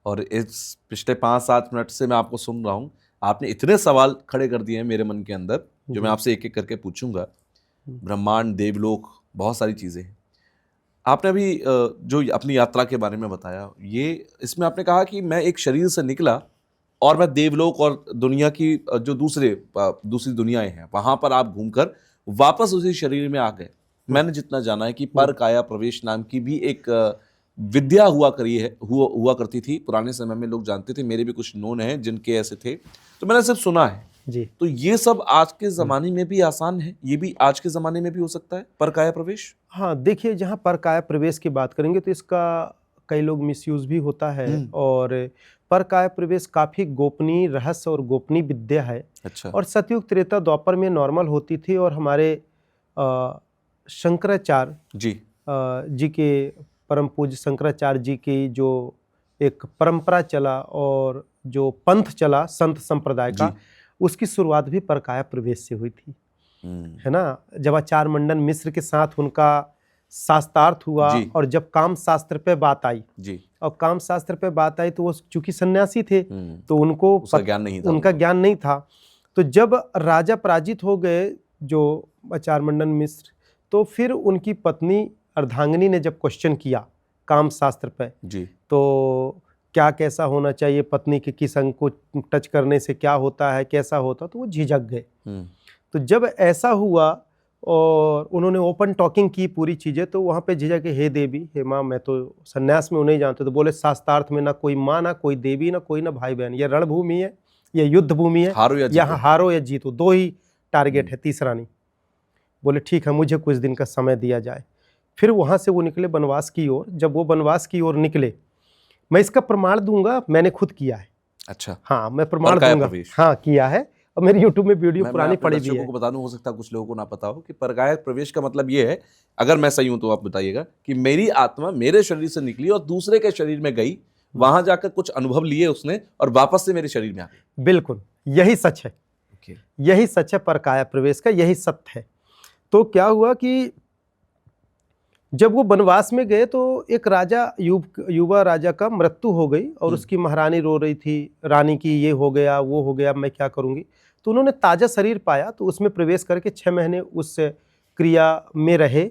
और इस पिछले 5-7 मिनट से मैं आपको सुन रहा हूँ, आपने इतने सवाल खड़े कर दिए हैं मेरे मन के अंदर, जो मैं आपसे एक एक करके पूछूंगा। ब्रह्मांड, देवलोक, बहुत सारी चीज़ें हैं। आपने अभी जो अपनी यात्रा के बारे में बताया, ये इसमें आपने कहा कि मैं एक शरीर से निकला और मैं देवलोक और दुनिया की जो दूसरी दुनियाएं हैं, वहां पर आप घूमकर वापस उसी शरीर में आ गए। मैंने जितना जाना है कि पर काया प्रवेश नाम की भी एक विद्या हुआ करती थी पुराने समय में, लोग जानते थे। मेरे भी कुछ नोन हैं जिनके ऐसे थे, तो मैंने सिर्फ सुना है जी। तो ये सब आज के ज़माने में भी आसान है? ये भी आज के ज़माने में भी हो सकता है, परकाया प्रवेश? हाँ, देखिए, जहाँ परकाया प्रवेश की बात करेंगे तो इसका कई लोग मिसयूज भी होता है। और परकाया प्रवेश काफ़ी गोपनीय रहस्य और गोपनीय विद्या है। अच्छा। और सतयुग त्रेता द्वापर में नॉर्मल होती थी। और हमारे शंकराचार्य जी के, परम पूज्य शंकराचार्य जी की जो एक परंपरा चला और जो पंथ चला संत संप्रदाय का, उसकी शुरुआत भी परकाया प्रवेश से हुई थी, है ना। जब आचार्य मंडन मिश्र के साथ उनका शास्त्रार्थ हुआ और जब काम शास्त्र पे बात आई और काम शास्त्र पे बात आई तो वो चूंकि सन्यासी थे तो उनको उनका ज्ञान नहीं था। तो जब राजा पराजित हो गए जो आचार्य मंडन मिश्र, तो फिर उनकी पत्नी अर्धांगिनी ने जब क्वेश्चन किया काम शास्त्र पे, तो क्या कैसा होना चाहिए, पत्नी के किस अंग को टच करने से क्या होता है, कैसा होता, तो वो झिझक गए। तो जब ऐसा हुआ और उन्होंने ओपन टॉकिंग की पूरी चीज़ें, तो वहाँ पे झिझक के, हे देवी, हे माँ, मैं तो सन्यास में उन्हें जानते। तो बोले शास्त्रार्थ में ना कोई माँ, ना कोई देवी, ना कोई, ना भाई बहन। ये रणभूमि है, ये युद्ध भूमि है, यहाँ हारो या जीतो, दो ही टारगेट है, तीसरा नहीं। बोले ठीक है, मुझे कुछ दिन का समय दिया जाए। फिर वहाँ से वो निकले वनवास की ओर। जब वो वनवास की ओर निकले, मैं इसका प्रमाण दूंगा, मैंने खुद किया है। अच्छा। हाँ, मैं प्रमाण दूंगा, हाँ किया है। और मेरी YouTube में वीडियो पुरानी पड़ी भी है। को बता दूं, हो सकता है कुछ लोगों को ना पता हो कि परकाया प्रवेश का मतलब ये है, अगर मैं सही हूं तो आप बताइएगा, कि मेरी आत्मा मेरे शरीर से निकली और दूसरे के शरीर में गई, वहां जाकर कुछ अनुभव लिए उसने और वापस से मेरे शरीर में आ गई। बिल्कुल, यही सच है। यही सच है परकाया प्रवेश का, यही सत्य है। तो क्या हुआ कि जब वो वनवास में गए तो एक राजा, युवा राजा का मृत्यु हो गई और उसकी महारानी रो रही थी, रानी की ये हो गया, वो हो गया, मैं क्या करूंगी। तो उन्होंने ताजा शरीर पाया, तो उसमें प्रवेश करके 6 महीने उस क्रिया में रहे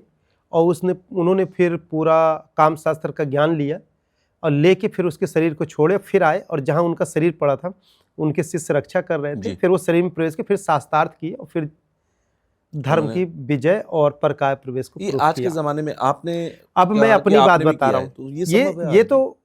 और उन्होंने फिर पूरा काम शास्त्र का ज्ञान लिया और लेके फिर उसके शरीर को छोड़े, फिर आए और जहाँ उनका शरीर पड़ा था उनके शिष्य रक्षा कर रहे थे, फिर वो शरीर में प्रवेश किए, फिर शास्त्रार्थ किए और फिर धर्म की विजय और परकाया प्रवेश को प्रूफ आज किया। के जमाने में आपने, अब मैं अपनी बात बता रहा हूँ, तो ये तो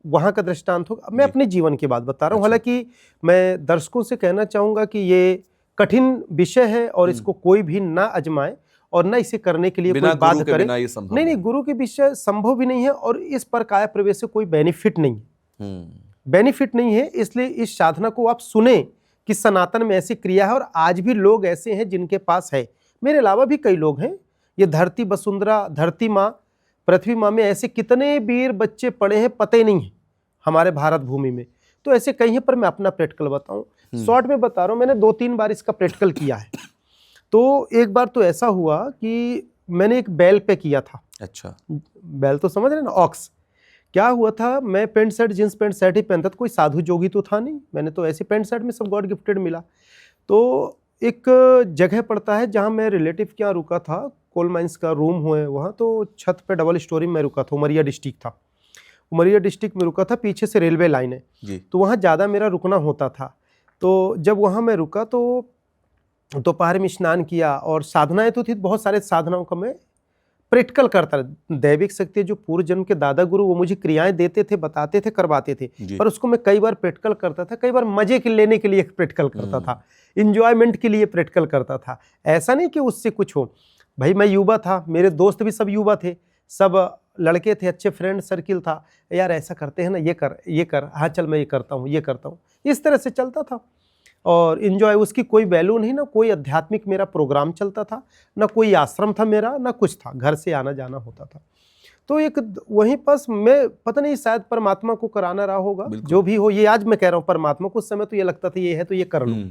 वहां का दृष्टांत होगा। मैं अपने जीवन की बात बता रहा हूँ। हालांकि मैं दर्शकों से कहना चाहूंगा कि ये कठिन विषय है और इसको कोई भी ना अजमाए और ना इसे करने के लिए कोई बाध्य करे। नहीं, गुरु के विषय संभव भी नहीं है और इस परकाया प्रवेश से कोई बेनिफिट नहीं है। बेनिफिट नहीं है, इसलिए इस साधना को आप सुने कि सनातन में ऐसी क्रिया है और आज भी लोग ऐसे हैं जिनके पास है। मेरे अलावा भी कई लोग हैं। ये धरती वसुंधरा, धरती माँ, पृथ्वी माँ में ऐसे कितने वीर बच्चे पड़े हैं, पता ही नहीं है हमारे भारत भूमि में। तो ऐसे कई हैं, पर मैं अपना प्रैक्टिकल बताऊं, शॉर्ट में बता रहा हूं। मैंने 2-3 बार इसका प्रैक्टिकल किया है। तो एक बार तो ऐसा हुआ कि मैंने एक बैल पे किया था। अच्छा। बैल तो समझ रहे ना, ऑक्स। क्या हुआ था, मैं pant shirt, jeans pant shirt ही पहनता था, कोई साधु जोगी तो था नहीं। मैंने तो ऐसे पैंट शर्ट में सब गॉड गिफ्टेड मिला। तो एक जगह पड़ता है जहाँ मैं रिलेटिव के यहाँ रुका था, कोल माइंस का रूम हुए वहाँ, तो छत पे डबल स्टोरी में रुका था। उमरिया डिस्ट्रिक्ट था, उमरिया डिस्ट्रिक्ट में रुका था, पीछे से रेलवे लाइन है, तो वहाँ ज़्यादा मेरा रुकना होता था। तो जब वहाँ मैं रुका तो दोपहर में स्नान किया और साधनाएं तो थी, बहुत सारे साधनाओं का मैं प्रैक्टिकल करता रहा। दैविक शक्ति जो पूर्व जन्म के दादा गुरु, वो मुझे क्रियाएं देते थे, बताते थे, करवाते थे, पर उसको मैं कई बार प्रैक्टिकल करता था। कई बार मजे के लेने के लिए प्रैक्टिकल करता था, इंजॉयमेंट के लिए प्रैक्टिकल करता था। ऐसा नहीं कि उससे कुछ हो। भाई मैं युवा था, मेरे दोस्त भी सब युवा थे, सब लड़के थे, अच्छे फ्रेंड सर्किल था। यार ऐसा करते हैं ना, ये कर, हाँ चल मैं ये करता हूँ, ये करता हूँ, इस तरह से चलता था। और इन्जॉय, उसकी कोई वैल्यू नहीं, ना कोई आध्यात्मिक मेरा प्रोग्राम चलता था, ना कोई आश्रम था मेरा, ना कुछ था, घर से आना जाना होता था। तो एक वहीं पास मैं, पता नहीं शायद परमात्मा को कराना रहा होगा, जो भी हो। ये आज मैं कह रहा हूँ परमात्मा को, उस समय तो ये लगता था ये है तो ये कर लूँ।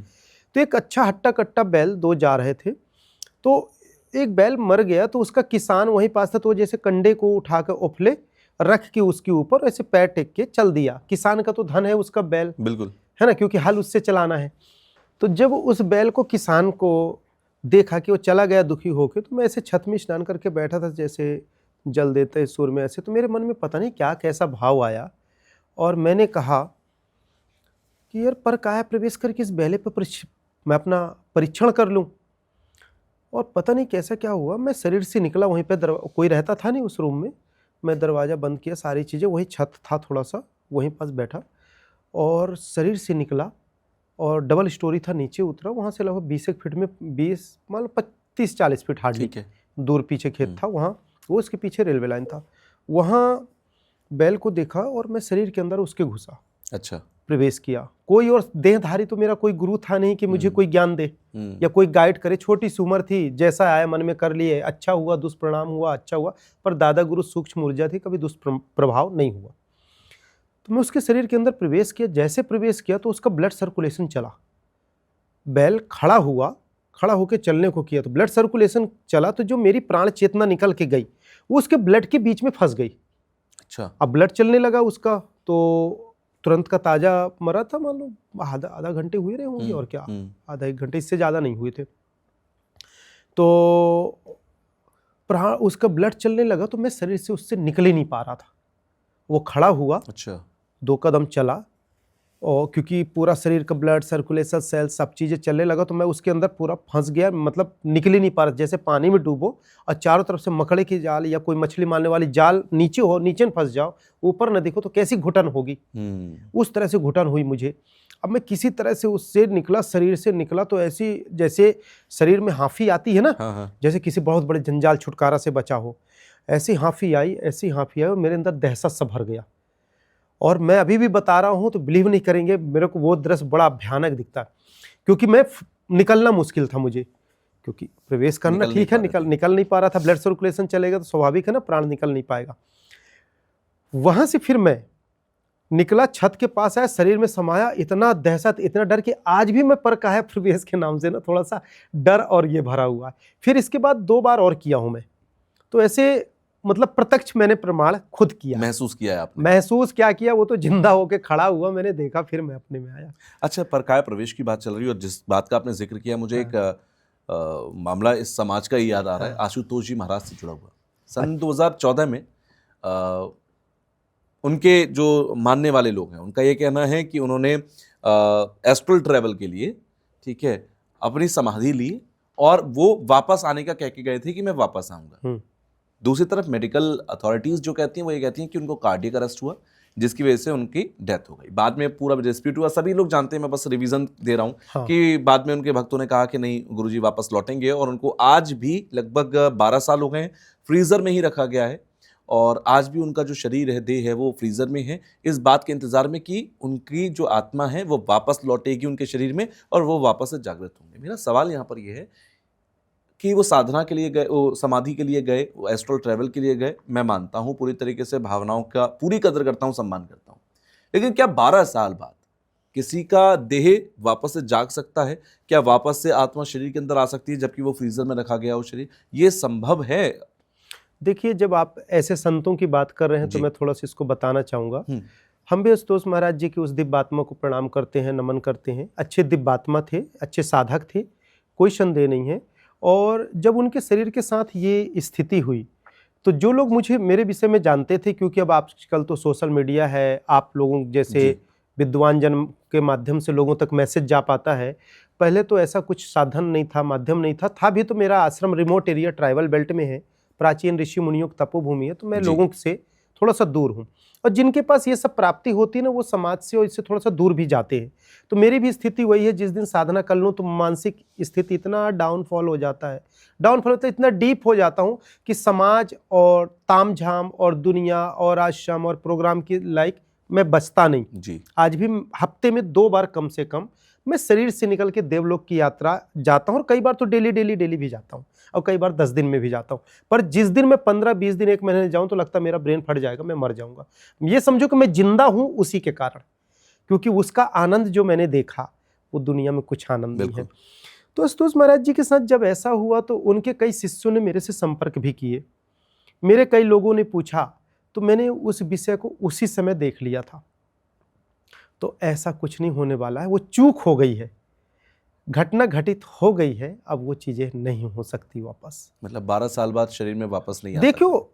तो एक अच्छा हट्टा कट्टा बैल 2 जा रहे थे, तो एक बैल मर गया, तो उसका किसान वहीं पास था, तो जैसे कंडे को उठा कर उफले रख के उसके ऊपर ऐसे पैर टेक के चल दिया। किसान का तो धन है उसका बैल, बिल्कुल है ना, क्योंकि हल उससे चलाना है। तो जब उस बैल को किसान को देखा कि वो चला गया दुखी होके, तो मैं ऐसे छत में स्नान करके बैठा था, जैसे जल देते सुर में ऐसे, तो मेरे मन में पता नहीं क्या कैसा भाव आया, और मैंने कहा कि यार पर काया प्रवेश करके इस बैले पर मैं अपना परीक्षण कर लूं। और पता नहीं कैसा क्या हुआ, मैं शरीर से निकला, वहीं पे कोई रहता था नहीं उस रूम में, मैं दरवाज़ा बंद किया, सारी चीज़ें, वही छत था थोड़ा सा, वहीं पास बैठा, और शरीर से निकला और डबल स्टोरी था, नीचे उतरा, वहाँ से लगभग 20 फीट में, 20 मतलब 35-40 फीट हार्डली दूर पीछे खेत था, वहाँ वो उसके पीछे रेलवे लाइन था, वहाँ बैल को देखा और मैं शरीर के अंदर उसके घुसा। अच्छा। प्रवेश किया। कोई और देहधारी तो मेरा कोई गुरु था नहीं कि मुझे कोई ज्ञान दे या कोई गाइड करे, छोटी सी उम्र थी, जैसा आया मन में कर लिए, अच्छा हुआ, दुष्परिणाम हुआ, अच्छा हुआ, पर दादा गुरु सूक्ष्म ऊर्जा थी, कभी दुष्प्रभाव नहीं हुआ। तो मैं उसके शरीर के अंदर प्रवेश किया, जैसे प्रवेश किया तो उसका ब्लड सर्कुलेशन चला, बैल खड़ा हुआ, खड़ा होकर चलने को किया तो ब्लड सर्कुलेशन चला, तो जो मेरी प्राण चेतना निकल के गई वो उसके ब्लड के बीच में फंस गई। अच्छा। अब ब्लड चलने लगा उसका, तो तुरंत का ताजा मरा था, मान लो आधा घंटे हुए रहे होंगे, और क्या आधा एक घंटे, इससे ज़्यादा नहीं हुए थे। तो प्राण उसका ब्लड चलने लगा, तो मैं शरीर से उससे निकल ही नहीं पा रहा था। वो खड़ा हुआ, अच्छा, 2 कदम चला, और क्योंकि पूरा शरीर का ब्लड सर्कुलेशन, सेल, सब चीज़ें चलने लगा, तो मैं उसके अंदर पूरा फंस गया, मतलब निकल ही नहीं पा रहा, जैसे पानी में डूबो और चारों तरफ से मकड़े की जाल या कोई मछली मारने वाली जाल नीचे हो, नीचे फंस जाओ, ऊपर न देखो तो कैसी घुटन होगी, उस तरह से घुटन हुई मुझे। अब मैं किसी तरह से उससे निकला, शरीर से निकला, तो ऐसी जैसे शरीर में हाँफी आती है ना, हाँ। जैसे किसी बहुत बड़े जंजाल छुटकारा से बचा हो, ऐसी हाँफी आई, ऐसी हाँफी आई, और मेरे अंदर दहशत सा भर गया। और मैं अभी भी बता रहा हूँ तो बिलीव नहीं करेंगे, मेरे को वो दृश्य बड़ा भयानक दिखता है, क्योंकि मैं निकलना मुश्किल था मुझे, क्योंकि प्रवेश करना ठीक है, निकल नहीं पा रहा था, ब्लड सर्कुलेशन चलेगा तो स्वाभाविक है ना, प्राण निकल नहीं पाएगा। वहां से फिर मैं निकला, छत के पास आया, शरीर में समाया, इतना दहशत, इतना डर कि आज भी मैं पर काया प्रवेश के नाम से ना थोड़ा सा डर और ये भरा हुआ है। फिर इसके बाद 2 बार और किया हूं मैं, तो ऐसे मतलब प्रत्यक्ष मैंने प्रमाण खुद किया, महसूस किया है आपने? महसूस क्या किया, वो तो जिंदा होके खड़ा हुआ, मैंने देखा, फिर मैं अपने में आया। अच्छा, परकाया प्रवेश की बात चल रही है, और जिस बात का आपने जिक्र किया, मुझे एक मामला इस समाज का ही याद आ रहा है, आशुतोष जी महाराज से जुड़ा हुआ। सन 2014 में उनके जो मानने वाले लोग हैं, उनका ये कहना है कि उन्होंने एस्ट्रल ट्रैवल के लिए, ठीक है, अपनी समाधि ली, और वो वापस आने का कह के गए थे कि मैं वापस आऊंगा। दूसरी तरफ मेडिकल अथॉरिटीज जो कहती हैं वो ये कहती हैं कि उनको कार्डियक अरेस्ट हुआ, जिसकी वजह से उनकी डेथ हो गई। बाद में पूरा डिस्प्यूट हुआ, सभी लोग जानते हैं, मैं बस रिवीजन दे रहा हूँ कि बाद में उनके भक्तों ने कहा कि नहीं, गुरुजी वापस लौटेंगे, और उनको आज भी लगभग 12 साल हो गए हैं, फ्रीजर में ही रखा गया है, और आज भी उनका जो शरीर है, देह है, वो फ्रीजर में है, इस बात के इंतजार में कि उनकी जो आत्मा है वो वापस लौटेगी उनके शरीर में, और वो वापस से जागृत होंगे। मेरा सवाल यहाँ पर यह है कि वो साधना के लिए गए, वो समाधि के लिए गए, वो एस्ट्रल ट्रैवल के लिए गए, मैं मानता हूँ पूरी तरीके से, भावनाओं का पूरी कदर करता हूँ, सम्मान करता हूँ, लेकिन क्या 12 साल बाद किसी का देह वापस से जाग सकता है? क्या वापस से आत्मा शरीर के अंदर आ सकती है जबकि वो फ्रीजर में रखा गया हो शरीर? ये संभव है? देखिए, जब आप ऐसे संतों की बात कर रहे हैं तो मैं थोड़ा सा इसको बताना चाहूँगा। हम भी आशुतोष महाराज जी की उस दिव्य आत्मा को प्रणाम करते हैं, नमन करते हैं। अच्छे दिव्य आत्मा थे, अच्छे साधक थे, कोई संदेह नहीं है। और जब उनके शरीर के साथ ये स्थिति हुई तो जो लोग मुझे मेरे विषय में जानते थे, क्योंकि अब आजकल तो सोशल मीडिया है, आप लोगों जैसे विद्वान जन के माध्यम से लोगों तक मैसेज जा पाता है। पहले तो ऐसा कुछ साधन नहीं था, माध्यम नहीं था, था भी तो मेरा आश्रम रिमोट एरिया ट्राइबल बेल्ट में है, प्राचीन ऋषि मुनियों की तपोभूमि है, तो मैं लोगों से थोड़ा सा दूर हूँ। और जिनके पास ये सब प्राप्ति होती है ना, वो समाज से और इससे थोड़ा सा दूर भी जाते हैं। तो मेरी भी स्थिति वही है, जिस दिन साधना कर लूँ तो मानसिक स्थिति इतना डाउनफॉल हो जाता है, डाउनफॉल होता है, इतना डीप हो जाता हूँ कि समाज और तामझाम और दुनिया और आश्रम और प्रोग्राम की लाइक मैं बचता नहीं जी। आज भी हफ्ते में 2 बार कम से कम मैं शरीर से निकल के देवलोक की यात्रा जाता हूँ, और कई बार तो डेली भी जाता हूँ, और कई बार 10 दिन में भी जाता हूँ। पर जिस दिन मैं 15-20 दिन, 1 महीने जाऊँ तो लगता है मेरा ब्रेन फट जाएगा, मैं मर जाऊँगा। ये समझो कि मैं जिंदा हूँ उसी के कारण, क्योंकि उसका आनंद जो मैंने देखा वो दुनिया में कुछ आनंद नहीं है। तो आशुतोष महाराज जी के साथ जब ऐसा हुआ तो उनके कई शिष्यों ने मेरे से संपर्क भी किए। मेरे कई लोगों ने पूछा तो मैंने उस विषय को उसी समय देख लिया था। तो ऐसा कुछ नहीं होने वाला है, वो चूक हो गई है, घटना घटित हो गई है, अब वो चीज़ें नहीं हो सकती वापस। मतलब 12 साल बाद शरीर में वापस नहीं आता। देखो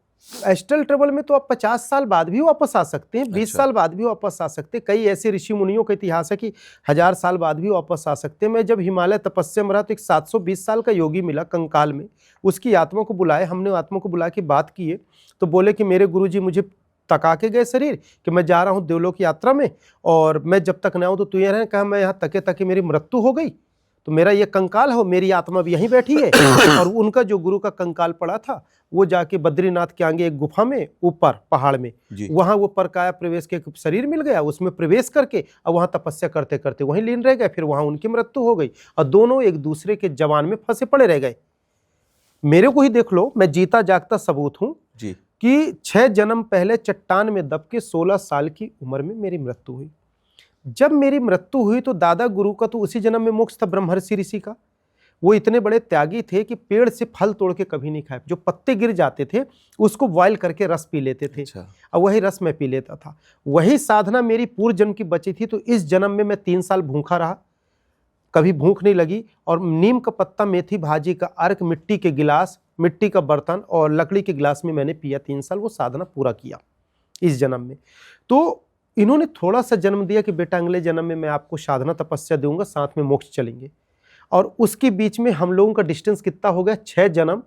एस्ट्रल ट्रेवल में तो आप 50 साल बाद भी वापस आ सकते हैं, 20 अच्छा। साल बाद भी वापस आ सकते हैं। कई ऐसे ऋषि मुनियों का इतिहास है कि 1000 साल बाद भी वापस आ सकते हैं। मैं जब हिमालय तपस्या में रहा तो एक 720 साल का योगी मिला कंकाल में, उसकी आत्मा को बुलाए, हमने आत्मा को बुला के बात किए तो बोले कि मेरे गुरुजी मुझे तका के गए शरीर कि मैं जा रहा हूँ देवलोक यात्रा में और मैं जब तक न आऊँ तो तू ये रहे। कहा मैं यहाँ तके तके मेरी मृत्यु हो गई तो मेरा ये कंकाल हो, मेरी आत्मा भी यहीं बैठी है। और उनका जो गुरु का कंकाल पड़ा था वो जाके बद्रीनाथ के आगे एक गुफा में ऊपर पहाड़ में, वहां वो परकाया प्रवेश के शरीर मिल गया, उसमें प्रवेश करके और वहां तपस्या करते करते वहीं लीन रह गए। फिर वहां उनकी मृत्यु हो गई और दोनों एक दूसरे के जवान में फंसे पड़े रह गए। मेरे को ही देख लो, मैं जीता जागता सबूत हूं कि 6 जन्म पहले चट्टान में दब के 16 साल की उम्र में मेरी मृत्यु हुई। जब मेरी मृत्यु हुई तो दादा गुरु का तो उसी जन्म में मोक्ष था, ब्रह्मर्षि ऋषि का। वो इतने बड़े त्यागी थे कि पेड़ से फल तोड़ के कभी नहीं खाए, जो पत्ते गिर जाते थे उसको बॉयल करके रस पी लेते थे। और वही रस मैं पी लेता था। वही साधना मेरी पूर्व जन्म की बची थी। तो इस जन्म में मैं 3 साल भूखा रहा, कभी भूख नहीं लगी। और नीम का पत्ता, मेथी भाजी का अर्क, मिट्टी के गिलास, मिट्टी का बर्तन और लकड़ी के गिलास में मैंने पिया। 3 साल वो साधना पूरा किया इस जन्म में। तो इन्होंने थोड़ा सा जन्म दिया कि बेटा अगले जन्म में मैं आपको साधना तपस्या दूंगा, साथ में मोक्ष चलेंगे। और उसके बीच में हम लोगों का डिस्टेंस कितना हो गया, 6 जन्म।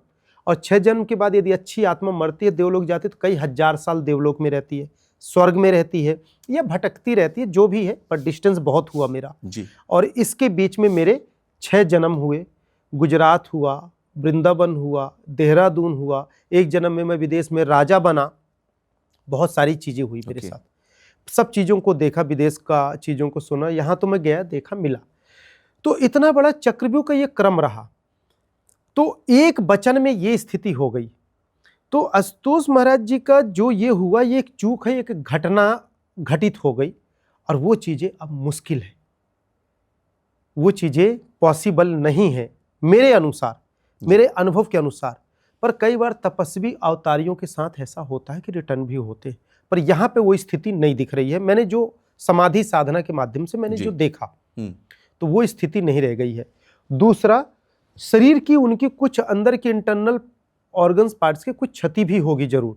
और 6 जन्म के बाद यदि अच्छी आत्मा मरती है, देवलोक जाती है तो कई 1000 साल देवलोक में रहती है, स्वर्ग में रहती है या भटकती रहती है, जो भी है, पर डिस्टेंस बहुत हुआ मेरा जी। और इसके बीच में मेरे 6 जन्म हुए। गुजरात हुआ, वृंदावन हुआ, देहरादून हुआ, एक जन्म में मैं विदेश में राजा बना। बहुत सारी चीजें हुई मेरे साथ, सब चीजों को देखा, विदेश का चीजों को सुना, यहां तो मैं गया, देखा, मिला। तो इतना बड़ा चक्रव्यूह का ये क्रम रहा। तो एक वचन में ये स्थिति हो गई। तो आशुतोष महाराज जी का जो ये हुआ, ये एक चूक है, एक घटना घटित हो गई। और वो चीजें अब मुश्किल है, वो चीजें पॉसिबल नहीं है मेरे अनुसार, मेरे अनुभव के अनुसार। पर कई बार तपस्वी अवतारियों के साथ ऐसा होता है कि रिटर्न भी होते हैं, पर यहाँ पे वो स्थिति नहीं दिख रही है। मैंने जो समाधि साधना के माध्यम से मैंने जो देखा तो वो स्थिति नहीं रह गई है। दूसरा, शरीर की उनकी कुछ अंदर के इंटरनल ऑर्गन्स पार्ट्स के कुछ क्षति भी होगी जरूर।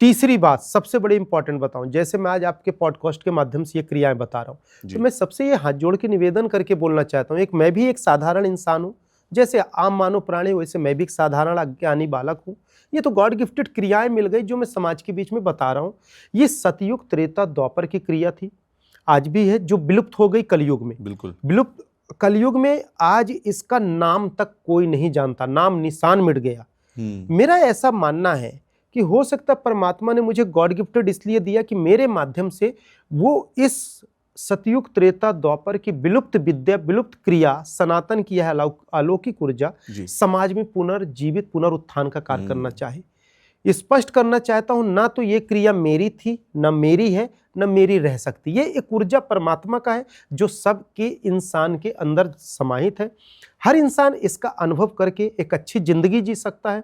तीसरी बात, सबसे बड़ी इंपॉर्टेंट बताऊं, जैसे मैं आज आपके पॉडकास्ट के माध्यम से ये क्रियाएं बता रहा हूं, तो मैं सबसे ये हाथ जोड़ के निवेदन करके बोलना चाहता हूं, मैं भी एक साधारण इंसान हूं, जैसे आम मानव प्राणी वैसे मैं भी एक साधारण अज्ञानी बालक हूं। ये तो गॉड गिफ्टेड क्रियाएं मिल गई जो मैं समाज के बीच में बता रहा हूं। ये सतयुग, त्रेता, द्वापर की क्रिया थी, आज भी है, जो विलुप्त हो गई कलयुग में। बिल्कुल विलुप्त कलयुग में आज इसका नाम तक कोई नहीं जानता, नाम निशान मिट गया। मेरा ऐसा मानना है कि हो सकता परमात्मा ने मुझे गॉड गिफ्टेड इसलिए दिया कि मेरे माध्यम से वो इस सतयुग, त्रेता, द्वापर की विलुप्त विद्या, विलुप्त क्रिया, सनातन की यह अलौकिक ऊर्जा समाज में पुनर्जीवित, पुनरुत्थान का कार्य करना चाहे। स्पष्ट करना चाहता हूं, ना तो ये क्रिया मेरी थी, ना मेरी है, न मेरी रह सकती। ये एक ऊर्जा परमात्मा का है जो सबके इंसान के अंदर समाहित है। हर इंसान इसका अनुभव करके एक अच्छी जिंदगी जी सकता है,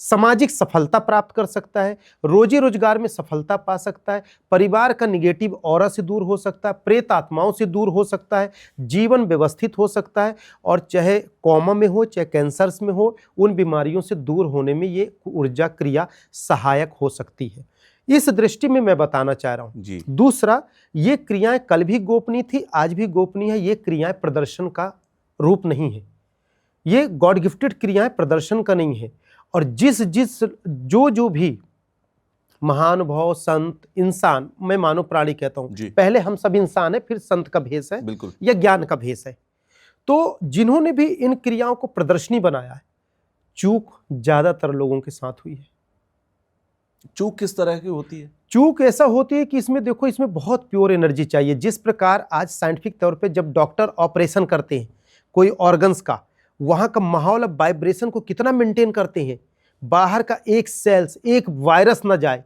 सामाजिक सफलता प्राप्त कर सकता है, रोजी रोजगार में सफलता पा सकता है, परिवार का निगेटिव ऑरा से दूर हो सकता है, प्रेत आत्माओं से दूर हो सकता है, जीवन व्यवस्थित हो सकता है, और चाहे कोमा में हो, चाहे कैंसर्स में हो, उन बीमारियों से दूर होने में ये ऊर्जा क्रिया सहायक हो सकती है। इस दृष्टि में मैं बताना चाह रहा हूं। दूसरा, ये क्रियाएं कल भी गोपनीय थी, आज भी गोपनीय है। ये क्रियाएं प्रदर्शन का रूप नहीं है, ये गॉड गिफ्टेड क्रियाएं प्रदर्शन का नहीं है। और जिस जो भी महानुभाव, संत, इंसान, मैं मानव प्राणी कहता हूं, पहले हम सब इंसान है, फिर संत का भेष है या ज्ञान का भेष है। तो जिन्होंने भी इन क्रियाओं को प्रदर्शनी बनाया है, चूक ज्यादातर लोगों के साथ हुई है। चूक किस तरह की होती है? चूक ऐसा होती है कि इसमें देखो, इसमें बहुत प्योर एनर्जी चाहिए। जिस प्रकार आज साइंटिफिक तौर पे जब डॉक्टर ऑपरेशन करते हैं कोई ऑर्गन्स का, वहां का माहौल, वाइब्रेशन को कितना मेंटेन करते हैं, बाहर का एक सेल्स, एक वायरस ना जाए,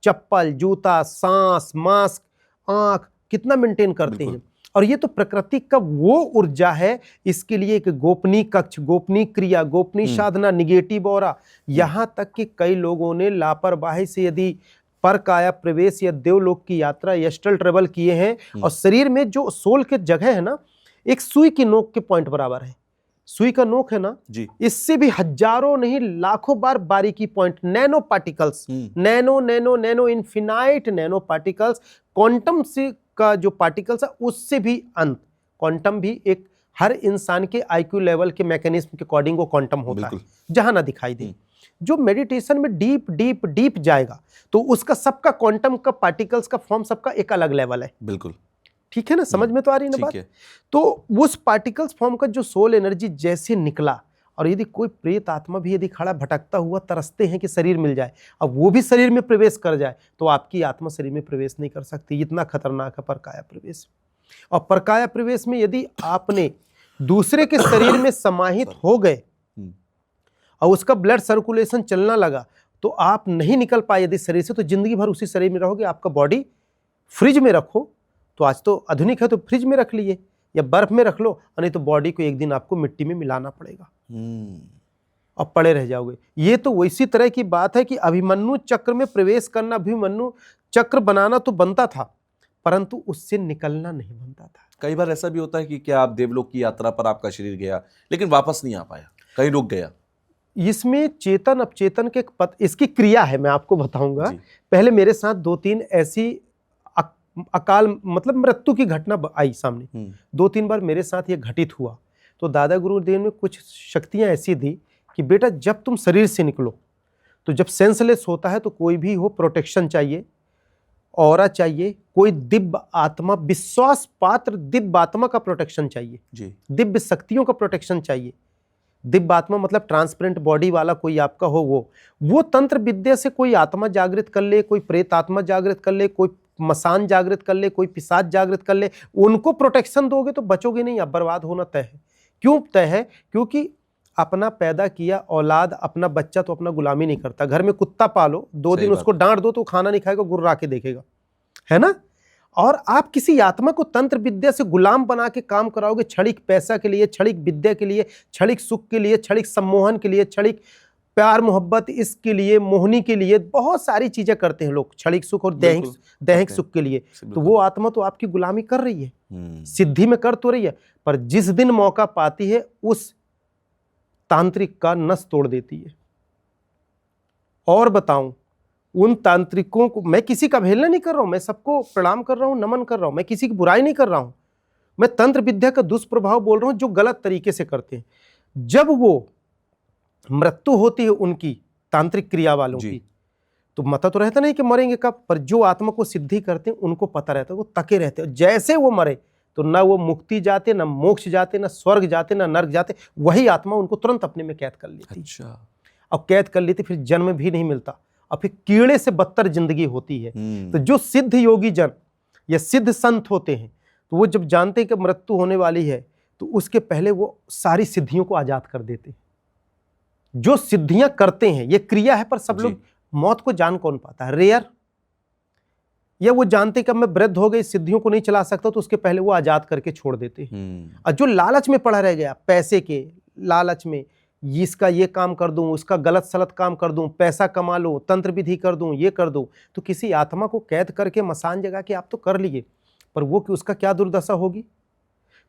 चप्पल, जूता, सांस, मास्क, आंख, कितना मेंटेन करते हैं। और ये तो प्रकृति का वो ऊर्जा है, इसके लिए एक गोपनीय कक्ष, गोपनीय क्रिया, गोपनीय साधना, निगेटिव ऑरा। यहां तक कि कई लोगों ने लापरवाही से यदि पर काया प्रवेश या देवलोक की यात्रा एस्ट्रल ट्रेवल किए हैं। और शरीर में जो सोल के जगह है ना, एक सुई की नोक के पॉइंट बराबर है। सुई का नोक है ना जी, इससे भी हजारों नहीं लाखों बार बारीकी point, nano particles, nano nano nano infinite nano particles, quantum से का जो पार्टिकल्स है उससे भी अंत। क्वांटम भी एक हर इंसान के आईक्यू लेवल के मैकेनिज्म के अकॉर्डिंग वो क्वांटम होता है, जहां ना दिखाई दे। जो मेडिटेशन में डीप डीप डीप जाएगा तो उसका सबका क्वांटम का पार्टिकल्स का फॉर्म सबका एक अलग लेवल है। बिल्कुल ठीक है ना, समझ में तो आ रही है ना बात। तो उस पार्टिकल्स फॉर्म का जो सोल एनर्जी जैसे निकला, और यदि कोई प्रेत आत्मा भी यदि खड़ा भटकता हुआ तरसते हैं कि शरीर मिल जाए, अब वो भी शरीर में प्रवेश कर जाए, तो आपकी आत्मा शरीर में प्रवेश नहीं कर सकती। इतना खतरनाक है परकाया प्रवेश। और परकाया प्रवेश में यदि आपने दूसरे के शरीर में समाहित हो गए और उसका ब्लड सर्कुलेशन चलना लगा, तो आप नहीं निकल पाए यदि शरीर से, तो जिंदगी भर उसी शरीर में रहोगे। आपका बॉडी फ्रिज में रखो, तो आज तो आधुनिक है तो फ्रिज में रख लिए, या बर्फ में रख लो, और नहीं तो बॉडी को एक दिन आपको मिट्टी में मिलाना पड़ेगा और पड़े रह जाओगे। ये तो वैसी तरह की बात है कि अभिमन्यु चक्र में प्रवेश करना, अभिमन्यु चक्र बनाना तो बनता था, परंतु उससे निकलना नहीं बनता था। कई बार ऐसा भी होता है कि क्या आप देवलोक की यात्रा पर आपका शरीर गया लेकिन वापस नहीं आ पाया, कहीं रुक गया। इसमें चेतन अपचेतन के इसकी क्रिया है, मैं आपको बताऊंगा। पहले मेरे साथ 2-3 ऐसी अकाल मतलब मृत्यु की घटना आई सामने। 2-3 बार मेरे साथ ये घटित हुआ। तो दादा गुरुदेव ने कुछ शक्तियां ऐसी दी कि बेटा जब तुम शरीर से निकलो, तो जब सेंसलेस होता है तो कोई भी हो प्रोटेक्शन चाहिए, ऑरा चाहिए, कोई दिव्य आत्मा, विश्वास पात्र दिव्य आत्मा का प्रोटेक्शन चाहिए जी, दिव्य शक्तियों का प्रोटेक्शन चाहिए। दिव्य आत्मा मतलब ट्रांसपेरेंट बॉडी वाला कोई आपका हो, वो तंत्र विद्या से कोई आत्मा जागृत कर ले, कोई प्रेत आत्मा जागृत कर ले, कोई मसान जागृत कर ले, कोई पिशाच जागृत कर ले, उनको प्रोटेक्शन दोगे तो बचोगे नहीं, अब बर्बाद होना तय है। क्यों तय है? क्योंकि अपना पैदा किया औलाद, अपना बच्चा तो अपना गुलामी नहीं करता। घर में कुत्ता पालो, 2 दिन उसको डांट दो तो खाना नहीं खाएगा, गुर्रा के देखेगा, है ना। और आप किसी आत्मा को तंत्र विद्या से गुलाम बना के काम कराओगे, क्षणिक पैसा के लिए, क्षणिक विद्या के लिए, क्षणिक सुख के लिए, क्षणिक सम्मोहन के लिए, क्षणिक प्यार मोहब्बत इसके लिए, मोहनी के लिए, बहुत सारी चीजें करते हैं लोग, क्षणिक सुख और दैहिक सुख के लिए। तो वो आत्मा तो आपकी गुलामी कर रही है, सिद्धि में कर तो रही है, पर जिस दिन मौका पाती है उस तांत्रिक का नस तोड़ देती है। और बताऊं, उन तांत्रिकों को मैं किसी का अवहेलना नहीं कर रहा हूं, मैं सबको प्रणाम कर रहा हूं, नमन कर रहा हूं, मैं किसी की बुराई नहीं कर रहा हूं, मैं तंत्र विद्या का दुष्प्रभाव बोल रहा हूं जो गलत तरीके से करते हैं। जब वो मृत्यु होती है उनकी तांत्रिक क्रिया वालों की, तो पता तो रहता नहीं कि मरेंगे कब, पर जो आत्मा को सिद्धि करते हैं उनको पता रहता है, वो तके रहते हैं। जैसे वो मरे तो ना वो मुक्ति जाते, ना मोक्ष जाते, ना स्वर्ग जाते, ना नर्क जाते, वही आत्मा उनको तुरंत अपने में कैद कर लेती। अच्छा। अब कैद कर लेती फिर जन्म भी नहीं मिलता, और फिर कीड़े से बदतर जिंदगी होती है। तो जो सिद्ध योगी जन या सिद्ध संत होते हैं, तो वो जब जानते हैं कि मृत्यु होने वाली है, तो उसके पहले वो सारी सिद्धियों को आजाद कर देते हैं। जो सिद्धियां करते हैं, ये क्रिया है, पर सब लोग मौत को जान कौन पाता है, रेयर। या वो जानते कि अब मैं वृद्ध हो गई, सिद्धियों को नहीं चला सकता, तो उसके पहले वो आजाद करके छोड़ देते हैं। और जो लालच में पड़ा रह गया, पैसे के लालच में, इसका ये काम कर दूं, उसका गलत सलत काम कर दूं, पैसा कमा लूं, तंत्र विधि कर दूं, ये कर दूं, तो किसी आत्मा को कैद करके मसान जगा के आप तो कर लिए, पर वो कि उसका क्या दुर्दशा होगी।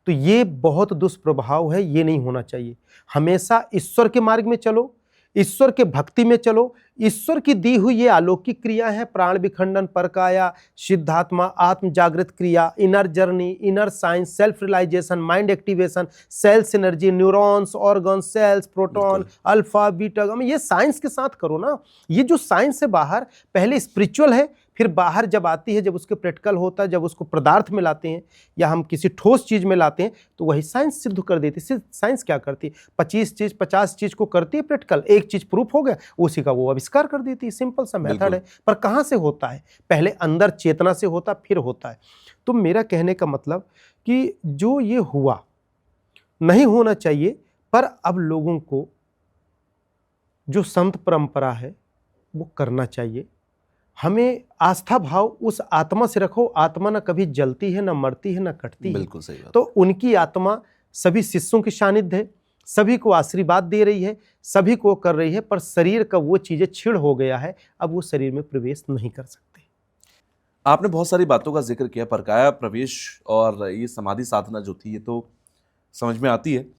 तो ये बहुत दुष्प्रभाव है, ये नहीं होना चाहिए। हमेशा ईश्वर के मार्ग में चलो, ईश्वर के भक्ति में चलो। ईश्वर की दी हुई ये अलौकिक क्रिया है, प्राण विखंडन, परकाया, सिद्धात्मा, आत्म जागृत क्रिया, inner journey, inner science, self realisation, mind activation, cells energy, neurons, organ, cells, proton, alpha, beta, ये साइंस के साथ करो ना। ये जो साइंस है बाहर, पहले स्पिरिचुअल है, फिर बाहर जब आती है, जब उसके प्रैक्टिकल होता है, जब उसको पदार्थ में लाते हैं या हम किसी ठोस चीज में लाते हैं, तो वही साइंस सिद्ध कर देती है। साइंस क्या करती है? 50 चीज को करती है प्रैक्टिकल, एक चीज प्रूफ हो गया, उसी का वो आविष्कार कर देती है। सिंपल सा मेथड है। पर कहां से होता है? पहले अंदर चेतना से होता, फिर होता है। तो मेरा कहने का मतलब कि जो ये हुआ नहीं होना चाहिए, पर अब लोगों को जो संत परंपरा है वो करना चाहिए। हमें आस्था भाव उस आत्मा से रखो। आत्मा ना कभी जलती है, ना मरती है, ना कटती है। बिल्कुल सही बात। तो उनकी आत्मा सभी शिष्यों की सानिध्य है, सभी को आशीर्वाद दे रही है, सभी को कर रही है, पर शरीर का वो चीजें क्षीण हो गया है, अब वो शरीर में प्रवेश नहीं कर सकते। आपने बहुत सारी बातों का जिक्र किया, परकाया प्रवेश और ये समाधि साधना जो थी ये तो समझ में आती है,